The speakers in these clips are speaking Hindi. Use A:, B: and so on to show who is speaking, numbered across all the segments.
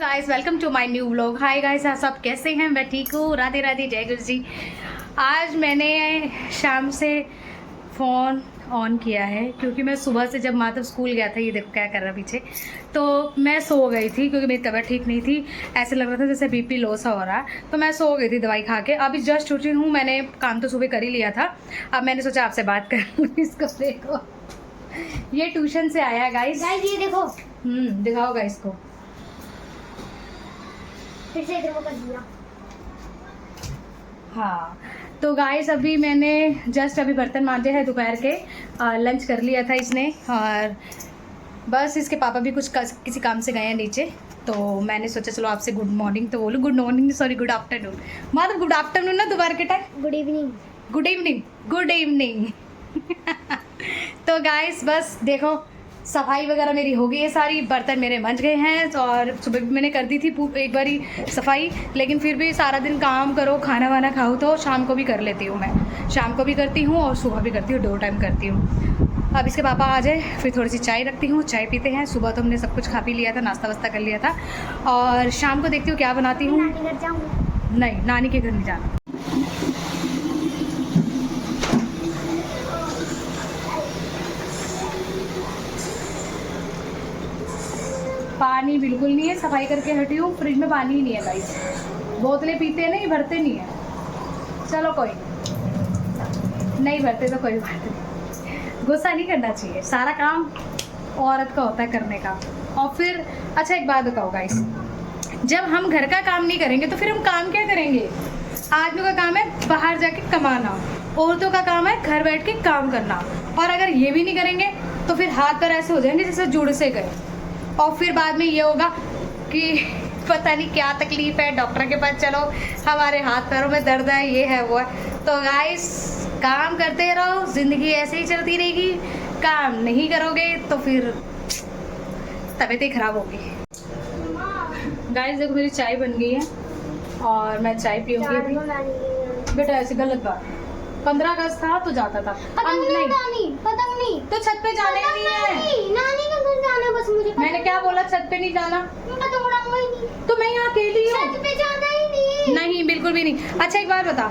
A: Guys welcome to my new vlog. Hi guys, आप सब कैसे हैं? मैं ठीक हूँ। राधे राधे, जय गुरु जी। आज मैंने शाम से फ़ोन ऑन किया है क्योंकि मैं सुबह से जब माधव स्कूल गया था, ये देखो क्या कर रहा पीछे, तो मैं सो गई थी क्योंकि मेरी तबीयत ठीक नहीं थी। ऐसे लग रहा था जैसे बीपी लो सा हो रहा, तो मैं सो गई थी दवाई खा के। अभी जस्ट उठी हूँ, मैंने काम तो सुबह कर ही लिया था। अब मैंने सोचा आपसे बात करूँ। इसको देखो, ये ट्यूशन से आया गाइस।
B: ये देखो,
A: दिखाओ गाइस को।
B: फिर से इधर वो कर दिया।
A: हाँ तो गाइस, अभी मैंने जस्ट अभी बर्तन मांजे हैं दोपहर के। लंच कर लिया था इसने, और बस इसके पापा भी किसी काम से गए हैं नीचे, तो मैंने सोचा चलो आपसे गुड मॉर्निंग तो बोलूँ। Good morning sorry, good afternoon. मतलब गुड आफ्टरनून ना दोपहर के time.
B: Good evening.
A: Good evening, good evening. तो गाइस बस देखो, सफाई वगैरह मेरी हो गई है, सारी बर्तन मेरे मंज गए हैं। और सुबह भी मैंने कर दी थी एक बारी सफाई, लेकिन फिर भी सारा दिन काम करो, खाना वाना खाओ, तो शाम को भी कर लेती हूँ। मैं शाम को भी करती हूँ और सुबह भी करती हूँ, 2 टाइम करती हूँ। अब इसके पापा आ जाए फिर थोड़ी सी चाय रखती हूँ, चाय पीते हैं। सुबह तो हमने सब कुछ खा पी लिया था, नाश्ता वास्ता कर लिया था, और शाम को देखती हूँ क्या बनाती हूँ।
B: नानी घर जाऊंगी।
A: नहीं, नानी के घर नहीं जाना। पानी बिल्कुल नहीं है, सफाई करके हटी हूँ, फ्रिज में पानी ही नहीं है गाइस। बोतलें पीते हैं, नहीं भरते नहीं है। चलो कोई नहीं भरते तो कोई बात नहीं, गुस्सा नहीं करना चाहिए। सारा काम औरत का होता है करने का। और फिर अच्छा एक बात बताओ गाइस, जब हम घर का काम नहीं करेंगे तो फिर हम काम क्या करेंगे? आदमियों का काम है बाहर जाके कमाना, औरतों का काम है घर बैठ के काम करना। और अगर ये भी नहीं करेंगे तो फिर हाथ पैर ऐसे हो जाएंगे जैसे जुड़ से गए, और फिर बाद में ये होगा कि पता नहीं क्या तकलीफ है, डॉक्टर के पास चलो, हमारे हाथ पैरों में दर्द है, ये है वो है। तो गाइस काम करते रहो, ज़िंदगी ऐसे ही चलती रहेगी। काम नहीं करोगे तो फिर तबीयत ही खराब होगी। गाइस देखो, मेरी चाय बन गई है और मैं चाय पीऊँगी। बेटा ऐसी गलत बात, 15 अगस्त था तो जाता था।
B: पतंग नहीं
A: तो छत पे जाने ही नहीं है।
B: नानी के घर जाना बस मुझे।
A: मैंने क्या बोला? छत पे नहीं जाना।
B: पतंग उड़ाऊंगा ही नहीं।
A: तो मैं यहाँ अकेली हूँ।
B: छत पे जाना ही नहीं।
A: नहीं, बिल्कुल भी नहीं। अच्छा एक बात बता,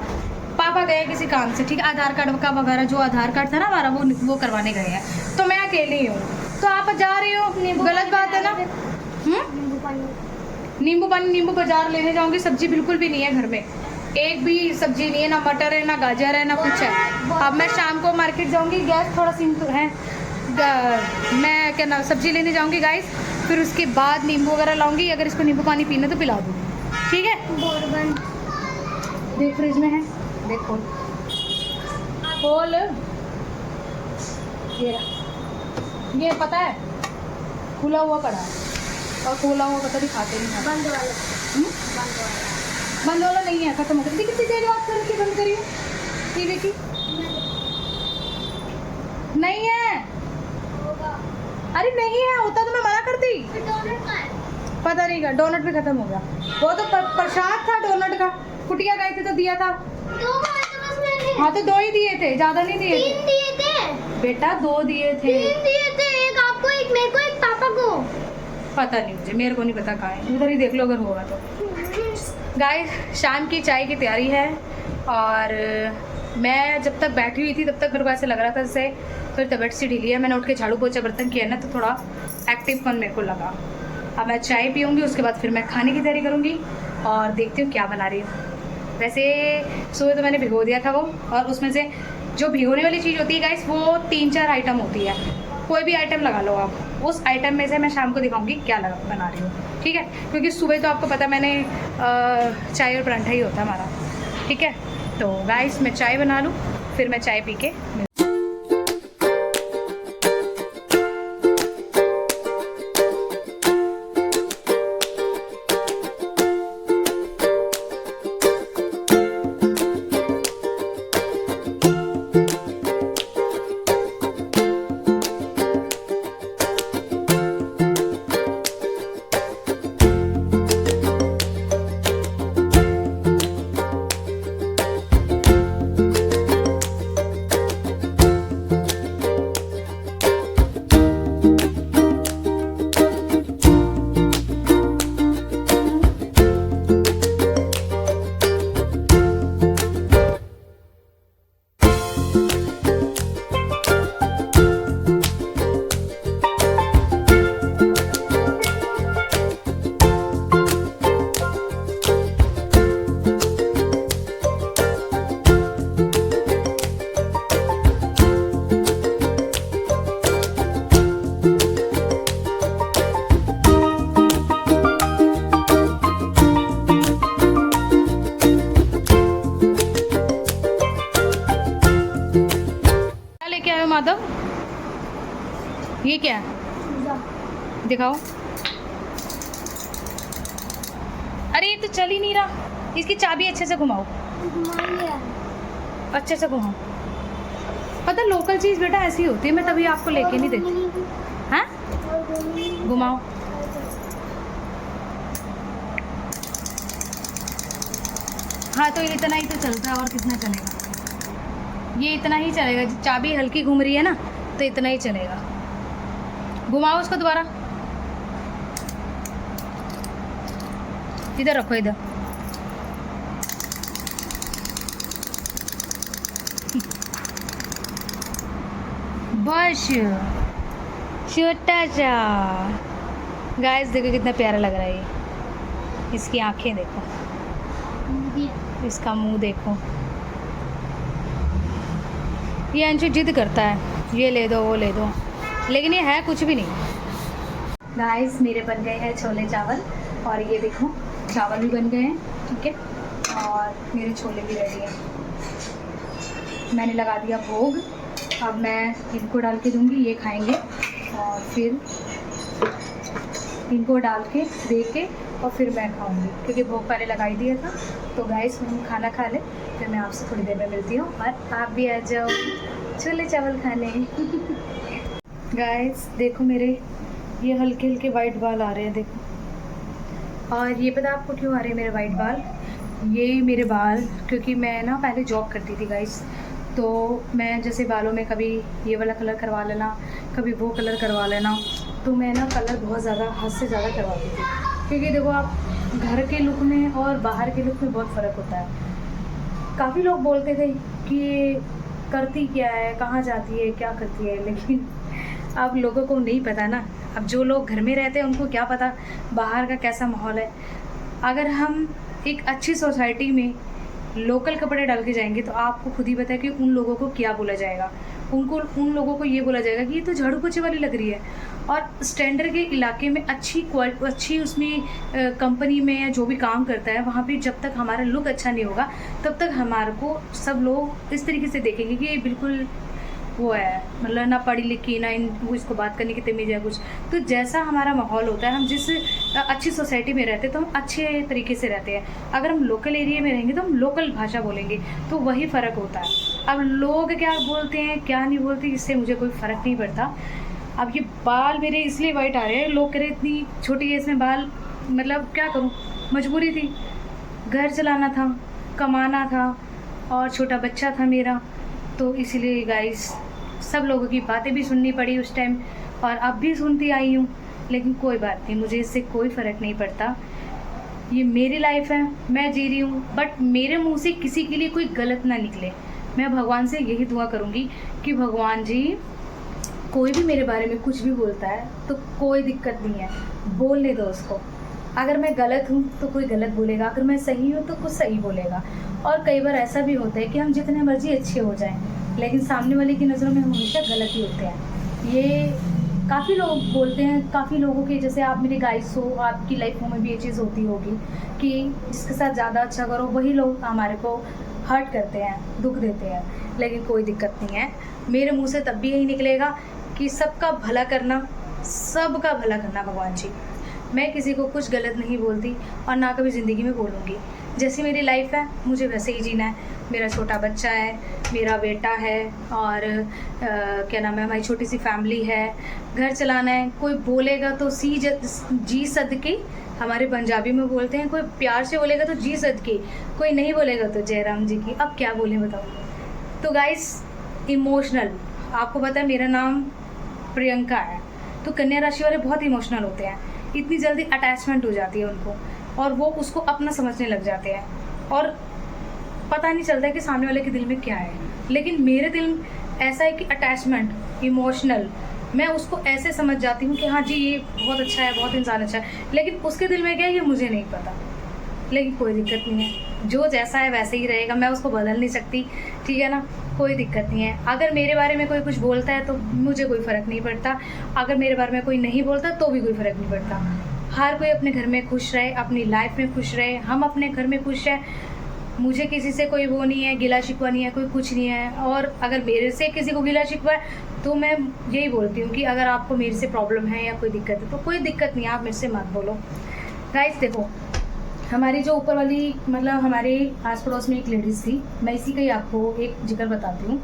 A: पापा गए किसी काम से, ठीक है, आधार कार्ड का वगैरह, जो आधार कार्ड था ना हमारा, वो करवाने गए हैं, तो मैं अकेली हूँ, तो आप जा रही हो, गलत बात है ना? नींबू पानी, नींबू बाजार लेने जाऊंगी, सब्जी बिल्कुल भी नहीं है घर में, एक भी सब्जी नहीं है, ना मटर है, ना गाजर है, ना कुछ है। अब मैं शाम को मार्केट जाऊंगी, गैस थोड़ा सिम है, मैं क्या ना सब्जी लेने जाऊंगी गाइस, फिर उसके बाद नींबू वगैरह लाऊंगी। अगर इसको नींबू पानी पीना तो पिला दूँगी, ठीक है? देख फ्रिज में है, देख खोल खोल। ये पता है खुला हुआ पड़ा है, और खोला हुआ पता भी खाते नहीं।
B: बंद वाला।
A: बंद वाला नहीं है, खत्म हो गया। कितनी देर बात कर के बंद करी टीवी की? नहीं है। अरे नहीं है, होता तो मैं मना करती। पता नहीं का डोनट भी खत्म हो गया। वो तो प्रसाद था डोनट का, कुटिया गए थे तो दिया था।
B: 2 खाए थे बस मैंने।
A: हाँ तो 2 ही दिए थे, ज्यादा नहीं दिए
B: 3 दिए थे
A: बेटा, 2 दिए थे।
B: 3 दिए थे, एक आपको, एक मेरे को, एक पापा को।
A: पता नहीं मुझे, मेरे को नहीं पता कहाँ है, उधर ही देख लो अगर होगा तो। गाइस शाम की चाय की तैयारी है, और मैं जब तक बैठी हुई थी तब तक मेरे को ऐसे लग रहा था जैसे फिर तबीयत सी ढीली है। मैंने उठ के झाड़ू पोछा बर्तन किया ना, तो थोड़ा एक्टिवपन मेरे को लगा। अब मैं चाय पीऊँगी, उसके बाद फिर मैं खाने की तैयारी करूँगी और देखती हूँ क्या बना रही हूँ। वैसे सुबह तो मैंने भिगो दिया था वो, और उसमें से जो भिगोने वाली चीज़ होती है गाइस, वो 3-4 आइटम होती है, कोई भी आइटम लगा लो आप, उस आइटम में से मैं शाम को दिखाऊंगी क्या बना रही हूँ, ठीक है? क्योंकि सुबह तो आपको पता मैंने चाय और पराठा ही होता है हमारा, ठीक है? तो गाइस मैं चाय बना लूँ, फिर मैं चाय पी के ये क्या है? दिखाओ। अरे ये तो चल ही नहीं रहा, इसकी चाबी अच्छे से घुमाओ, अच्छे से घुमाओ। पता लोकल चीज़ बेटा ऐसी होती है, मैं तभी आपको लेके नहीं देती। हाँ घुमाओ। हाँ तो इतना ही तो चलता है, और कितना चलेगा? ये इतना ही चलेगा, चाबी हल्की घूम रही है ना तो इतना ही चलेगा। घुमाओ उसको दोबारा, इधर रखो, इधर। बस छोटा सा। गाइस देखो कितना प्यारा लग रहा है ये। इसकी आंखें देखो, इसका मुंह देखो। ये अंशु जिद करता है, ये ले दो वो ले दो, लेकिन ये है कुछ भी नहीं। गाइस मेरे बन गए हैं छोले चावल, और ये देखो चावल भी बन गए हैं, ठीक है, और मेरे छोले भी रेडी हैं। मैंने लगा दिया भोग, अब मैं इनको डाल के दूंगी, ये खाएंगे, और फिर इनको डाल के दे के और फिर मैं खाऊंगी, क्योंकि भोग पहले लगा ही दिया था। तो गाइस हम खाना खा लें, फिर मैं आपसे थोड़ी देर में मिलती हूँ, और आप भी आ जाओ छोले चावल खाने। गाइस देखो मेरे ये हल्के हल्के वाइट बाल आ रहे हैं, देखो। और ये पता आपको क्यों आ रहे हैं मेरे वाइट बाल? ये मेरे बाल, क्योंकि मैं ना पहले जॉब करती थी गाइस, तो मैं जैसे बालों में कभी ये वाला कलर करवा लेना, कभी वो कलर करवा लेना, तो मैं ना कलर बहुत ज़्यादा हद से ज़्यादा करवाती थी। क्योंकि देखो आप घर के लुक में और बाहर के लुक में बहुत फ़र्क होता है। काफ़ी लोग बोलते थे कि करती क्या है, कहाँ जाती है, क्या करती है, लेकिन अब लोगों को नहीं पता ना। अब जो लोग घर में रहते हैं उनको क्या पता बाहर का कैसा माहौल है। अगर हम एक अच्छी सोसाइटी में लोकल कपड़े डाल के जाएंगे तो आपको खुद ही पता है कि उन लोगों को क्या बोला जाएगा। उन लोगों को ये बोला जाएगा कि ये तो झाड़ू पोछे वाली लग रही है। और स्टैंडर्ड के इलाके में अच्छी उसमें कंपनी में या जो भी काम करता है वहाँ पे जब तक हमारा लुक अच्छा नहीं होगा तब तक हमारे को सब लोग इस तरीके से देखेंगे कि ये बिल्कुल वो है, मतलब ना पढ़ी लिखी ना वो इसको बात करने की तमीज़ है कुछ। तो जैसा हमारा माहौल होता है, हम जिस अच्छी सोसाइटी में रहते हैं तो हम अच्छे तरीके से रहते हैं। अगर हम लोकल एरिया में रहेंगे तो हम लोकल भाषा बोलेंगे, तो वही फ़र्क होता है। अब लोग क्या बोलते हैं क्या नहीं बोलते इससे मुझे कोई फ़र्क नहीं पड़ता। अब ये बाल मेरे इसलिए वाइट आ रहे हैं, लोग कह रहे इतनी छोटी एज में बाल, मतलब क्या करूँ, मजबूरी थी, घर चलाना था, कमाना था, और छोटा बच्चा था मेरा, तो इसीलिए गाइस सब लोगों की बातें भी सुननी पड़ी उस टाइम, और अब भी सुनती आई हूँ। लेकिन कोई बात नहीं, मुझे इससे कोई फ़र्क नहीं पड़ता। ये मेरी लाइफ है, मैं जी रही हूँ, बट मेरे मुंह से किसी के लिए कोई गलत ना निकले। मैं भगवान से यही दुआ करूँगी कि भगवान जी कोई भी मेरे बारे में कुछ भी बोलता है तो कोई दिक्कत नहीं है, बोलने दो उसको। अगर मैं गलत हूँ तो कोई गलत बोलेगा, अगर मैं सही हूँ तो कुछ सही बोलेगा। और कई बार ऐसा भी होता है कि हम जितने मर्जी अच्छे हो जाएं, लेकिन सामने वाले की नज़रों में हम हमेशा गलत ही होते हैं। ये काफ़ी लोग बोलते हैं, काफ़ी लोगों के, जैसे आप मेरे गाइस हो, आपकी लाइफों में भी ये चीज़ होती होगी कि जिसके साथ ज़्यादा अच्छा करो वही लोग हमारे को हर्ट करते हैं, दुख देते हैं। लेकिन कोई दिक्कत नहीं है, मेरे मुँह से तब भी यही निकलेगा कि सबका भला करना, सबका भला करना भगवान जी। मैं किसी को कुछ गलत नहीं बोलती और ना कभी ज़िंदगी में बोलूँगी। जैसी मेरी लाइफ है मुझे वैसे ही जीना है। मेरा छोटा बच्चा है, मेरा बेटा है, और क्या नाम है, हमारी छोटी सी फैमिली है, घर चलाना है। कोई बोलेगा तो जी सदके, हमारे पंजाबी में बोलते हैं, कोई प्यार से बोलेगा तो जी सदके, कोई नहीं बोलेगा तो जय राम जी की। अब क्या बोलें बताओ। तो गाइस इमोशनल, आपको पता है मेरा नाम प्रियंका है, तो कन्या राशि वाले बहुत इमोशनल होते हैं, इतनी जल्दी अटैचमेंट हो जाती है उनको, और वो उसको अपना समझने लग जाते हैं, और पता नहीं चलता है कि सामने वाले के दिल में क्या है। लेकिन मेरे दिल ऐसा है कि अटैचमेंट, इमोशनल, मैं उसको ऐसे समझ जाती हूँ कि हाँ जी ये बहुत अच्छा है, बहुत इंसान अच्छा है, लेकिन उसके दिल में क्या है ये मुझे नहीं पता। लेकिन कोई दिक्कत नहीं है, जो जैसा है वैसे ही रहेगा, मैं उसको बदल नहीं सकती, ठीक है ना, कोई दिक्कत नहीं है। अगर मेरे बारे में कोई कुछ बोलता है तो मुझे कोई फ़र्क नहीं पड़ता, अगर मेरे बारे में कोई नहीं बोलता तो भी कोई फ़र्क नहीं पड़ता। हर कोई अपने घर में खुश रहे, अपनी लाइफ में खुश रहे, हम अपने घर में खुश रहे, मुझे किसी से कोई वो नहीं है, गिला शिकवा नहीं है, कोई कुछ नहीं है। और अगर मेरे से किसी को गिला शिकवा है तो मैं यही बोलती हूँ कि अगर आपको मेरे से प्रॉब्लम है या कोई दिक्कत है तो कोई दिक्कत नहीं है, आप मेरे से मत बोलो। गाइस देखो, हमारी जो ऊपर वाली मतलब हमारे आस पड़ोस में एक लेडीज़ थी, मैं इसी का ही आपको एक जिक्र बताती हूँ।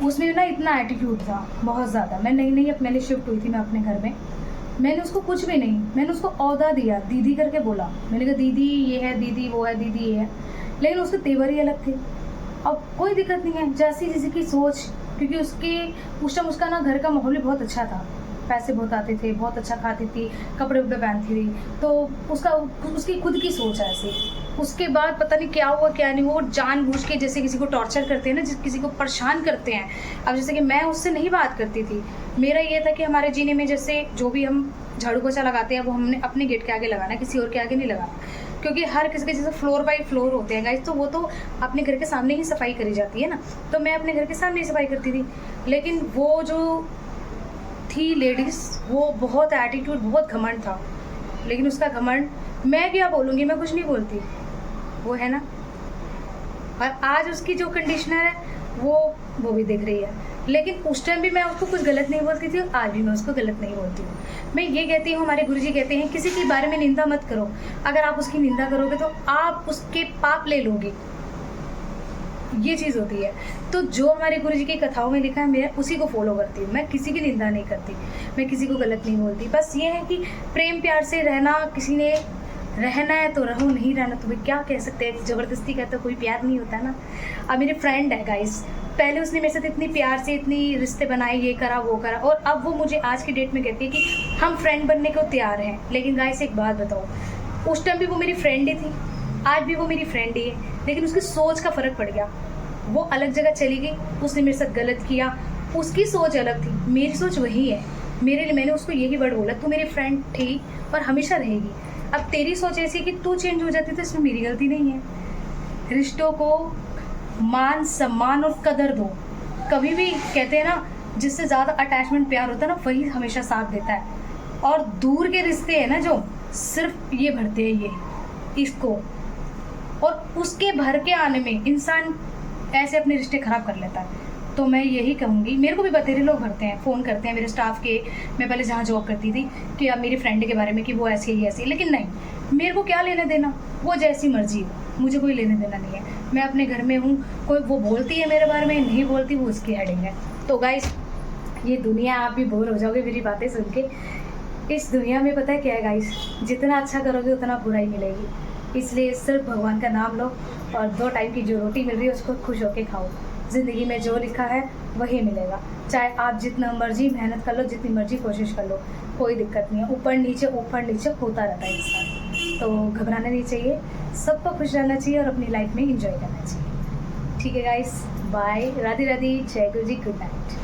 A: उसमें ना इतना एटीट्यूड था, बहुत ज़्यादा। मैं नई अब मैंने शिफ्ट हुई थी मैं अपने घर में, मैंने उसको कुछ भी नहीं, मैंने उसको औहदा दिया, दीदी करके बोला। मैंने कहा दीदी ये है, दीदी वो है, दीदी ये है, लेकिन उसके तेवर ही अलग थे। अब कोई दिक्कत नहीं है, जैसी किसी की सोच, क्योंकि उसके उस टाइम उसका ना घर का माहौल भी बहुत अच्छा था, पैसे बहुत आते थे, बहुत अच्छा खाती थी, कपड़े उपड़े पहनती थी, तो उसकी खुद की सोच है ऐसी। उसके बाद पता नहीं क्या हुआ क्या नहीं, वो जानबूझ के जैसे किसी को टॉर्चर करते हैं ना, किसी को परेशान करते हैं। अब जैसे कि मैं उससे नहीं बात करती थी, मेरा ये था कि हमारे जीने में जैसे जो भी हम झाड़ू पोछा लगाते हैं वो हमने अपने गेट के आगे लगाना, किसी और के आगे नहीं लगाना, क्योंकि हर किसी के जैसे फ्लोर बाई फ्लोर होते हैं गाइस, तो वो तो अपने घर के सामने ही सफाई करी जाती है ना, तो मैं अपने घर के सामने ही सफाई करती थी। लेकिन वो जो थी लेडीज़, वो बहुत एटीट्यूड, बहुत घमंड था। लेकिन उसका घमंड, मैं क्या बोलूँगी, मैं कुछ नहीं बोलती, वो है ना। और आज उसकी जो कंडीशनर है वो भी दिख रही है। लेकिन उस टाइम भी मैं उसको कुछ गलत नहीं बोलती थी, आज भी मैं उसको गलत नहीं बोलती हूँ। मैं ये कहती हूँ, हमारे गुरुजी कहते हैं किसी के बारे में निंदा मत करो, अगर आप उसकी निंदा करोगे तो आप उसके पाप ले लोगे, ये चीज़ होती है। तो जो हमारे गुरुजी की कथाओं में लिखा है मैं उसी को फॉलो करती हूँ, मैं किसी की निंदा नहीं करती, मैं किसी को गलत नहीं बोलती। बस ये है कि प्रेम प्यार से रहना, किसी ने रहना है तो रहो, नहीं रहना तो भाई क्या कह सकते हैं, ज़बरदस्ती का तो कोई प्यार नहीं होता ना। अब मेरी फ्रेंड है गाइस, पहले उसने मेरे साथ इतनी प्यार से इतनी रिश्ते बनाए, ये करा वो करा, और अब वो मुझे आज की डेट में कहती है कि हम फ्रेंड बनने को तैयार हैं। लेकिन गाइस एक बात बताओ, उस टाइम भी वो मेरी फ्रेंड ही थी, आज भी वो मेरी फ्रेंड ही है, लेकिन उसकी सोच का फ़र्क पड़ गया। वो अलग जगह चली गई, उसने मेरे साथ गलत किया, उसकी सोच अलग थी, मेरी सोच वही है। मेरे लिए मैंने उसको यही वर्ड बोला, तू मेरी फ्रेंड थी और हमेशा रहेगी। अब तेरी सोच ऐसी है कि तू चेंज हो जाती तो इसमें मेरी गलती नहीं है। रिश्तों को मान सम्मान और कदर दो। कभी भी कहते हैं ना, जिससे ज़्यादा अटैचमेंट प्यार होता है ना, वही हमेशा साथ देता है। और दूर के रिश्ते हैं ना, जो सिर्फ ये भरते हैं ये इसको, और उसके भर के आने में इंसान ऐसे अपने रिश्ते ख़राब कर लेता है। तो मैं यही कहूँगी, मेरे को भी बतेरे लोग भरते हैं, फ़ोन करते हैं मेरे स्टाफ के, मैं पहले जहाँ जॉब करती थी, कि अब मेरी फ्रेंड के बारे में कि वो ऐसी ही ऐसी, लेकिन नहीं, मेरे को क्या लेना देना, वो जैसी मर्जी हो, मुझे कोई लेने देना नहीं है। मैं अपने घर में हूँ, कोई वो बोलती है मेरे बारे में, नहीं बोलती, वो उसकी हेडिंग है। तो गाइस, ये दुनिया, आप भी बोर हो जाओगे मेरी बातें सुन के। इस दुनिया में पता है क्या है गाइस, जितना अच्छा करोगे उतना बुराई मिलेगी। इसलिए सिर्फ भगवान का नाम लो और 2 टाइम की जो रोटी मिल रही है उसको खुश होकर खाओ। ज़िंदगी में जो लिखा है वही मिलेगा, चाहे आप जितना मर्जी मेहनत कर लो, जितनी मर्जी कोशिश कर लो, कोई दिक्कत नहीं है। ऊपर नीचे होता रहता है इंसान, तो घबराना नहीं चाहिए, सबको खुश रहना चाहिए और अपनी लाइफ में एंजॉय करना चाहिए। ठीक है गाइस, बाय, राधे राधे, जय गुरु जी, गुड नाइट।